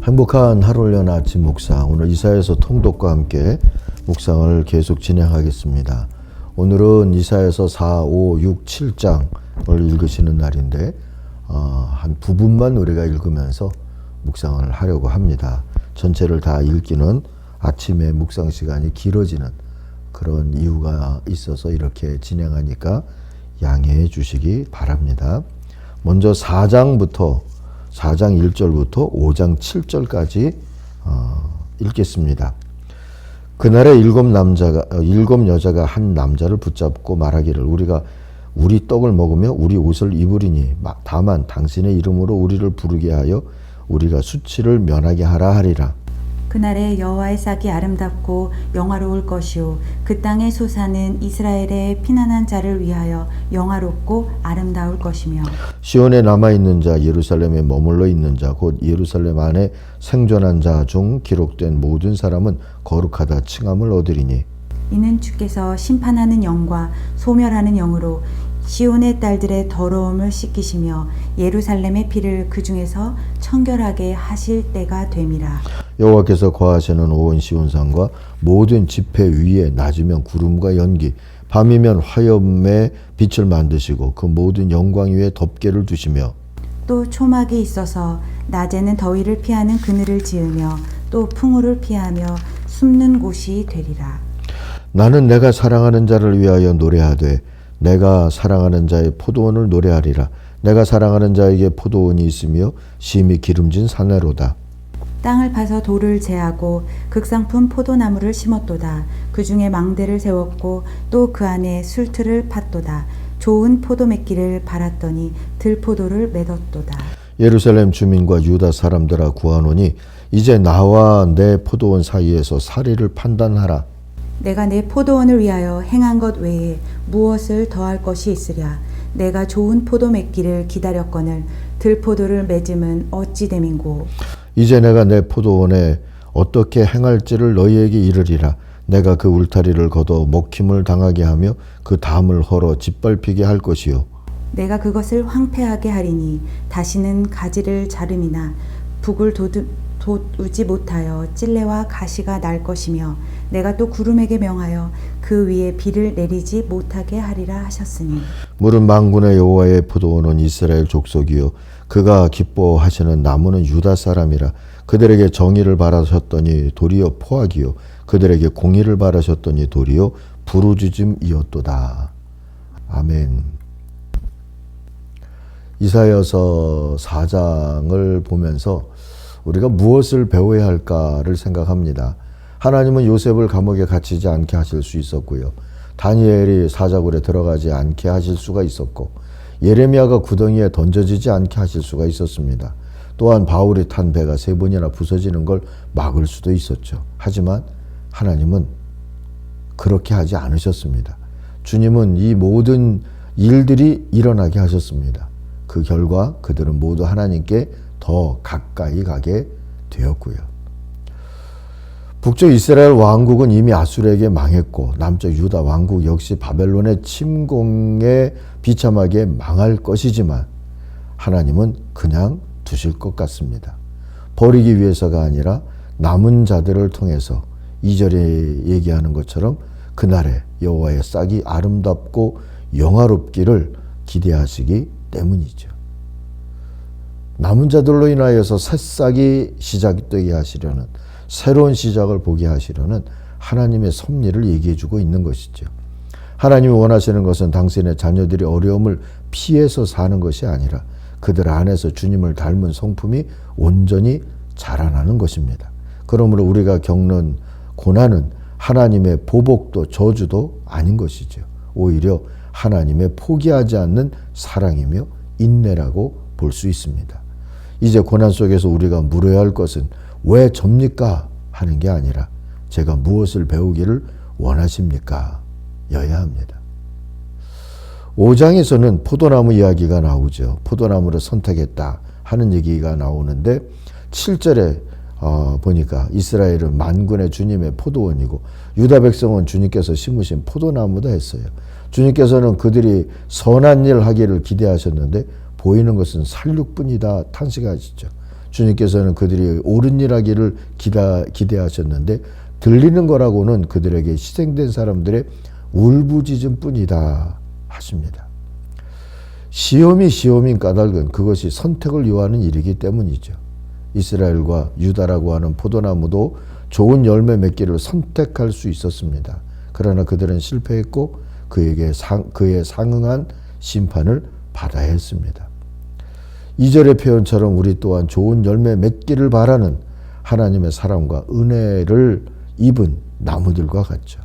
행복한 하루를 여는 아침 묵상, 오늘 이사야서 통독과 함께 묵상을 계속 진행하겠습니다. 오늘은 이사야서 4, 5, 6, 7장을 읽으시는 날인데 한 부분만 우리가 읽으면서 묵상을 하려고 합니다. 전체를 다 읽기는 아침에 묵상 시간이 길어지는 그런 이유가 있어서 이렇게 진행하니까 양해해 주시기 바랍니다. 먼저 4장 1절부터 5장 7절까지 읽겠습니다. 그날에 일곱 여자가 한 남자를 붙잡고 말하기를 우리가 우리 떡을 먹으며 우리 옷을 입으리니 다만 당신의 이름으로 우리를 부르게 하여 우리가 수치를 면하게 하라 하리라. 그날에 여호와의 싹이 아름답고 영화로울 것이요 그 땅의 소사는 이스라엘의 피난한 자를 위하여 영화롭고 아름다울 것이며 시온에 남아있는 자 예루살렘에 머물러 있는 자 곧 예루살렘 안에 생존한 자 중 기록된 모든 사람은 거룩하다 칭함을 얻으리니 이는 주께서 심판하는 영과 소멸하는 영으로 시온의 딸들의 더러움을 씻기시며 예루살렘의 피를 그 중에서 청결하게 하실 때가 됨이라. 여호와께서 거하시는 온 시온산과 모든 지폐 위에 낮이면 구름과 연기 밤이면 화염의 빛을 만드시고 그 모든 영광 위에 덮개를 두시며 또 초막이 있어서 낮에는 더위를 피하는 그늘을 지으며 또 풍우를 피하며 숨는 곳이 되리라. 나는 내가 사랑하는 자를 위하여 노래하되 내가 사랑하는 자의 포도원을 노래하리라. 내가 사랑하는 자에게 포도원이 있으며 심히 기름진 사내로다. 땅을 파서 돌을 제하고 극상품 포도나무를 심었도다. 그 중에 망대를 세웠고 또 그 안에 술틀을 팠도다. 좋은 포도맺기를 발았더니 들포도를 맺었도다. 예루살렘 주민과 유다 사람들아 구하노니 이제 나와 내 포도원 사이에서 사리를 판단하라. 내가 내 포도원을 위하여 행한 것 외에 무엇을 더할 것이 있으랴. 내가 좋은 포도 맺기를 기다렸거늘 들포도를 맺음은 어찌 됨인고. 이제 내가 내 포도원에 어떻게 행할지를 너희에게 이르리라. 내가 그 울타리를 걷어 먹힘을 당하게 하며 그 담을 헐어 짓밟히게 할 것이요. 내가 그것을 황폐하게 하리니 다시는 가지를 자름이나 북을 돋우지 못하여 찔레와 가시가 날 것이며 내가 또 구름에게 명하여 그 위에 비를 내리지 못하게 하리라 하셨으니 물은 만군의 여호와의 포도원은 이스라엘 족속이요 그가 기뻐하시는 나무는 유다 사람이라. 그들에게 정의를 바라셨더니 도리어 포악이요 그들에게 공의를 바라셨더니 도리어 부르짖음이었도다. 아멘. 이사야서 4장을 보면서 우리가 무엇을 배워야 할까를 생각합니다. 하나님은 요셉을 감옥에 갇히지 않게 하실 수 있었고요. 다니엘이 사자굴에 들어가지 않게 하실 수가 있었고 예레미야가 구덩이에 던져지지 않게 하실 수가 있었습니다. 또한 바울이 탄 배가 3번이나 부서지는 걸 막을 수도 있었죠. 하지만 하나님은 그렇게 하지 않으셨습니다. 주님은 이 모든 일들이 일어나게 하셨습니다. 그 결과 그들은 모두 하나님께 더 가까이 가게 되었고요. 북쪽 이스라엘 왕국은 이미 아수르에게 망했고 남쪽 유다 왕국 역시 바벨론의 침공에 비참하게 망할 것이지만 하나님은 그냥 두실 것 같습니다. 버리기 위해서가 아니라 남은 자들을 통해서 2절에 얘기하는 것처럼 그날에 여호와의 싹이 아름답고 영화롭기를 기대하시기 때문이죠. 남은 자들로 인하여서 새싹이 시작되게 하시려는 새로운 시작을 보게 하시려는 하나님의 섭리를 얘기해주고 있는 것이죠. 하나님이 원하시는 것은 당신의 자녀들이 어려움을 피해서 사는 것이 아니라 그들 안에서 주님을 닮은 성품이 온전히 자라나는 것입니다. 그러므로 우리가 겪는 고난은 하나님의 보복도 저주도 아닌 것이죠. 오히려 하나님의 포기하지 않는 사랑이며 인내라고 볼 수 있습니다. 이제 고난 속에서 우리가 물어야 할 것은 왜 접니까? 하는 게 아니라 제가 무엇을 배우기를 원하십니까? 여야 합니다. 5장에서는 포도나무 이야기가 나오죠. 포도나무를 선택했다 하는 얘기가 나오는데 7절에 보니까 이스라엘은 만군의 주님의 포도원이고 유다 백성은 주님께서 심으신 포도나무다 했어요. 주님께서는 그들이 선한 일 하기를 기대하셨는데 보이는 것은 살육뿐이다 탄식하시죠. 주님께서는 그들이 옳은 일 하기를 기대하셨는데 들리는 거라고는 그들에게 희생된 사람들의 울부짖음 뿐이다 하십니다. 시험인 까닭은 그것이 선택을 요하는 일이기 때문이죠. 이스라엘과 유다라고 하는 포도나무도 좋은 열매 맺기를 선택할 수 있었습니다. 그러나 그들은 실패했고 그에 상응한 심판을 받아야 했습니다. 2절의 표현처럼 우리 또한 좋은 열매 맺기를 바라는 하나님의 사랑과 은혜를 입은 나무들과 같죠.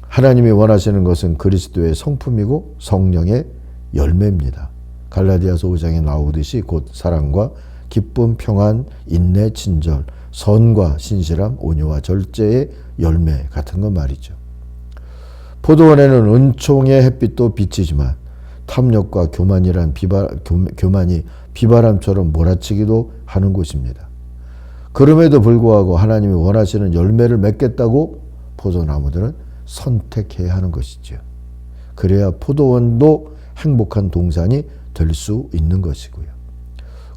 하나님이 원하시는 것은 그리스도의 성품이고 성령의 열매입니다. 갈라디아서 5장에 나오듯이 곧 사랑과 기쁨, 평안, 인내, 친절, 선과 신실함, 온유와 절제의 열매 같은 것 말이죠. 포도원에는 은총의 햇빛도 비치지만 탐욕과 교만이 비바람처럼 몰아치기도 하는 곳입니다. 그럼에도 불구하고 하나님이 원하시는 열매를 맺겠다고 포도나무들은 선택해야 하는 것이죠. 그래야 포도원도 행복한 동산이 될 수 있는 것이고요.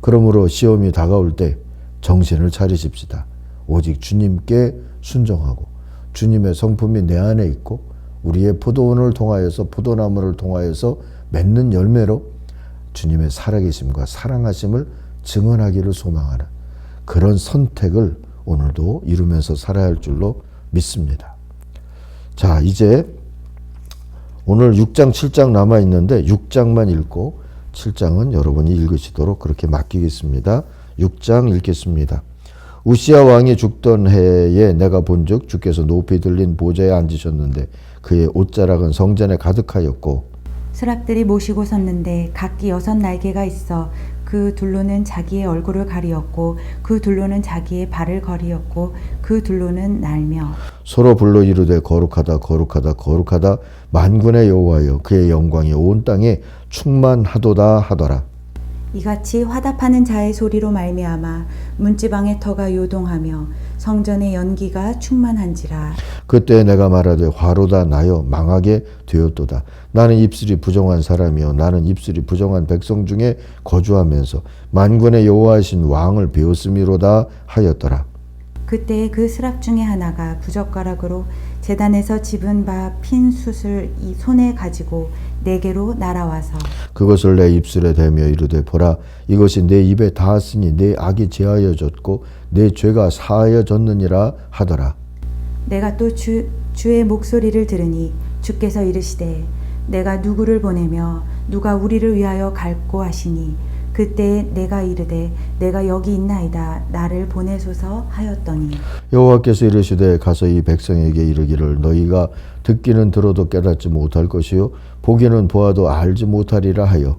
그러므로 시험이 다가올 때 정신을 차리십시다. 오직 주님께 순종하고 주님의 성품이 내 안에 있고 우리의 포도원을 통하여서 포도나무를 통하여서 맺는 열매로 주님의 살아계심과 사랑하심을 증언하기를 소망하는 그런 선택을 오늘도 이루면서 살아야 할 줄로 믿습니다. 자, 이제 오늘 6장, 7장 남아있는데 6장만 읽고 7장은 여러분이 읽으시도록 그렇게 맡기겠습니다. 6장 읽겠습니다. 우시야 왕이 죽던 해에 내가 본즉 주께서 높이 들린 보좌에 앉으셨는데 그의 옷자락은 성전에 가득하였고 스랍들이 모시고 섰는데 각기 6날개가 있어 그 둘로는 자기의 얼굴을 가리었고 그 둘로는 자기의 발을 거리었고 그 둘로는 날며 서로 불러 이르되 거룩하다 거룩하다 거룩하다 만군의 여호와여 그의 영광이 온 땅에 충만하도다 하더라. 이같이 화답하는 자의 소리로 말미암아 문지방의 터가 요동하며 성전의 연기가 충만한지라. 그때 내가 말하되 화로다 나여 망하게 되었도다. 나는 입술이 부정한 사람이요 나는 입술이 부정한 백성 중에 거주하면서 만군의 여호와이신 왕을 배웠음이로다 하였더라. 그때 그 스랍 중에 하나가 부젓가락으로 제단에서 집은 바 핀 숯을 이 손에 가지고 내게로 날아와서 그것을 내 입술에 대며 이르되 보라 이것이 내 입에 닿았으니 내 악이 제하여졌고 내 죄가 사하여졌느니라 하더라. 내가 또 주의 목소리를 들으니 주께서 이르시되 내가 누구를 보내며 누가 우리를 위하여 갈고 하시니 그때 내가 이르되 내가 여기 있나이다 나를 보내소서 하였더니 여호와께서 이르시되 가서 이 백성에게 이르기를 너희가 듣기는 들어도 깨닫지 못할 것이요 보기는 보아도 알지 못하리라 하여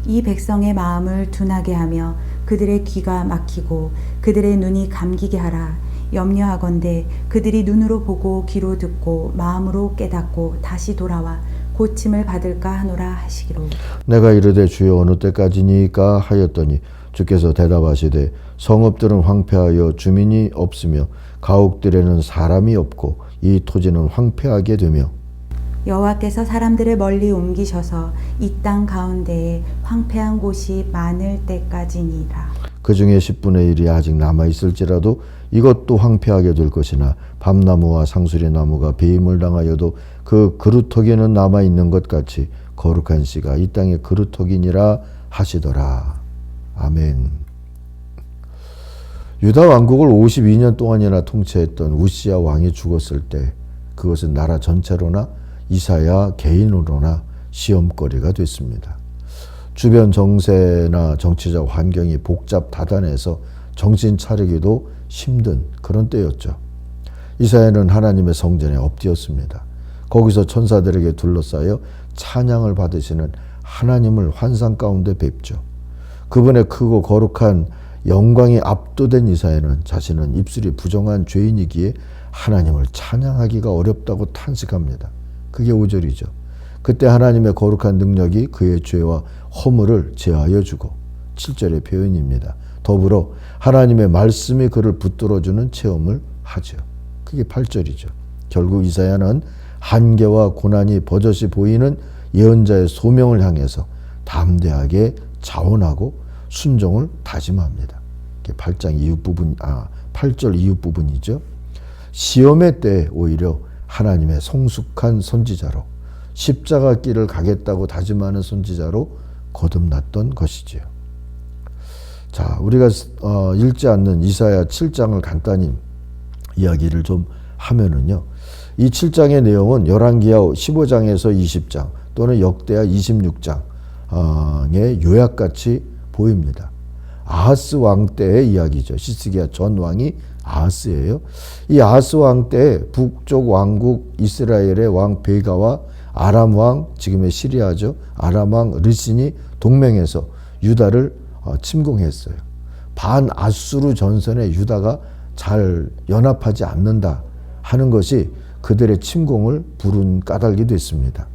이 백성의 마음을 둔하게 하며 그들의 귀가 막히고 그들의 눈이 감기게 하라. 염려하건대 그들이 눈으로 보고 귀로 듣고 마음으로 깨닫고 다시 돌아와 고침을 받을까 하노라 하시기로. 내가 이르되 주여 어느 때까지니까 하였더니 주께서 대답하시되 성읍들은 황폐하여 주민이 없으며 가옥들에는 사람이 없고 이 토지는 황폐하게 되며 여호와께서 사람들을 멀리 옮기셔서 이 땅 가운데에 황폐한 곳이 많을 때까지니라. 그 중에 10분의 1이 아직 남아있을지라도 이것도 황폐하게 될 것이나 밤나무와 상수리 나무가 배임을 당하여도 그 그루터기는 남아있는 것 같이 거룩한 씨가 이 땅의 그루터기니라 하시더라. 아멘. 유다 왕국을 52년 동안이나 통치했던 우시야 왕이 죽었을 때 그것은 나라 전체로나 이사야 개인으로나 시험거리가 됐습니다. 주변 정세나 정치적 환경이 복잡 다단해서 정신 차리기도 힘든 그런 때였죠. 이사야는 하나님의 성전에 엎드렸습니다. 거기서 천사들에게 둘러싸여 찬양을 받으시는 하나님을 환상 가운데 뵙죠. 그분의 크고 거룩한 영광이 압도된 이사야는 자신은 입술이 부정한 죄인이기에 하나님을 찬양하기가 어렵다고 탄식합니다. 그게 5절이죠. 그때 하나님의 거룩한 능력이 그의 죄와 허물을 제하여 주고 7절의 표현입니다. 더불어 하나님의 말씀이 그를 붙들어주는 체험을 하죠. 그게 8절이죠. 결국 이사야는 한계와 고난이 버젓이 보이는 예언자의 소명을 향해서 담대하게 자원하고 순종을 다짐합니다. 8장 이후 부분, 8절 이후 부분이죠. 시험의 때에 오히려 하나님의 성숙한 선지자로 십자가 길을 가겠다고 다짐하는 선지자로 거듭났던 것이지요. 자, 우리가 읽지 않는 이사야 7장을 간단히 이야기를 좀 하면은요. 이 7장의 내용은 열왕기하 15장에서 20장 또는 역대하 26장의 요약같이 보입니다. 아하스 왕 때의 이야기죠. 시스기야 전 왕이 아하스예요. 이 아하스 왕 때 북쪽 왕국 이스라엘의 왕 베가와 아람 왕, 지금의 시리아죠. 아람 왕 르신이 동맹해서 유다를 침공했어요. 반아수르 전선에 유다가 잘 연합하지 않는다 하는 것이 그들의 침공을 부른 까닭이 됐습니다.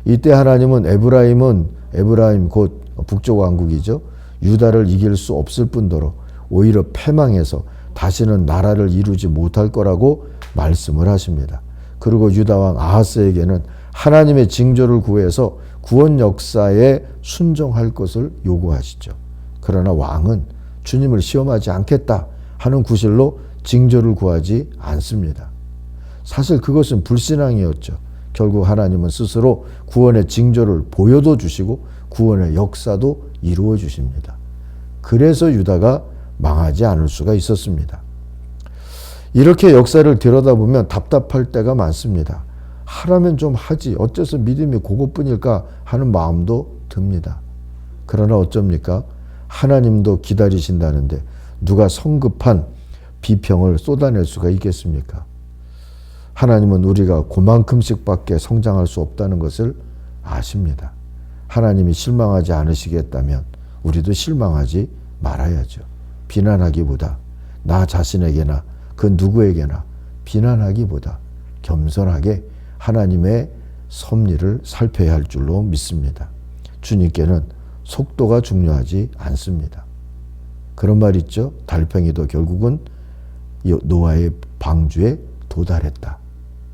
이때 하나님은 에브라임 곧 북쪽 왕국이죠. 유다를 이길 수 없을 뿐더러 오히려 패망해서 다시는 나라를 이루지 못할 거라고 말씀을 하십니다. 그리고 유다 왕 아하스에게는 하나님의 징조를 구해서 구원 역사에 순종할 것을 요구하시죠. 그러나 왕은 주님을 시험하지 않겠다 하는 구실로 징조를 구하지 않습니다. 사실 그것은 불신앙이었죠. 결국 하나님은 스스로 구원의 징조를 보여도 주시고 구원의 역사도 이루어 주십니다. 그래서 유다가 망하지 않을 수가 있었습니다. 이렇게 역사를 들여다보면 답답할 때가 많습니다. 하라면 좀 하지 어째서 믿음이 그것뿐일까 하는 마음도 듭니다. 그러나 어쩝니까? 하나님도 기다리신다는데 누가 성급한 비평을 쏟아낼 수가 있겠습니까? 하나님은 우리가 그만큼씩밖에 성장할 수 없다는 것을 아십니다. 하나님이 실망하지 않으시겠다면 우리도 실망하지 말아야죠. 비난하기보다 나 자신에게나 그 누구에게나 비난하기보다 겸손하게 하나님의 섭리를 살펴야 할 줄로 믿습니다. 주님께는 속도가 중요하지 않습니다. 그런 말 있죠. 달팽이도 결국은 노아의 방주에 도달했다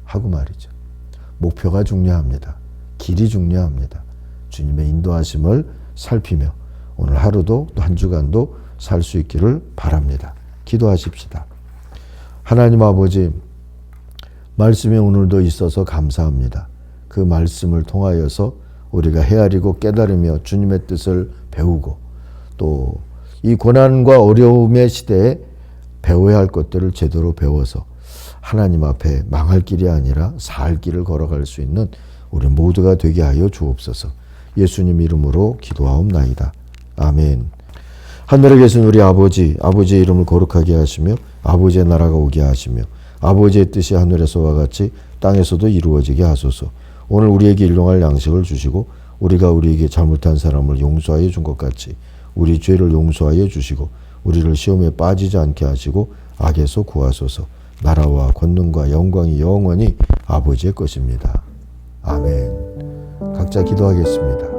하고 말이죠. 목표가 중요합니다. 길이 중요합니다. 주님의 인도하심을 살피며 오늘 하루도 또 한 주간도 살 수 있기를 바랍니다. 기도하십시다. 하나님 아버지, 말씀이 오늘도 있어서 감사합니다. 그 말씀을 통하여서 우리가 헤아리고 깨달으며 주님의 뜻을 배우고 또 이 고난과 어려움의 시대에 배워야 할 것들을 제대로 배워서 하나님 앞에 망할 길이 아니라 살 길을 걸어갈 수 있는 우리 모두가 되게 하여 주옵소서. 예수님 이름으로 기도하옵나이다. 아멘. 하늘에 계신 우리 아버지의 이름을 거룩하게 하시며 아버지의 나라가 오게 하시며 아버지의 뜻이 하늘에서와 같이 땅에서도 이루어지게 하소서. 오늘 우리에게 일용할 양식을 주시고 우리가 우리에게 잘못한 사람을 용서하여 준 것 같이 우리 죄를 용서하여 주시고 우리를 시험에 빠지지 않게 하시고 악에서 구하소서. 나라와 권능과 영광이 영원히 아버지의 것입니다. 아멘. 각자 기도하겠습니다.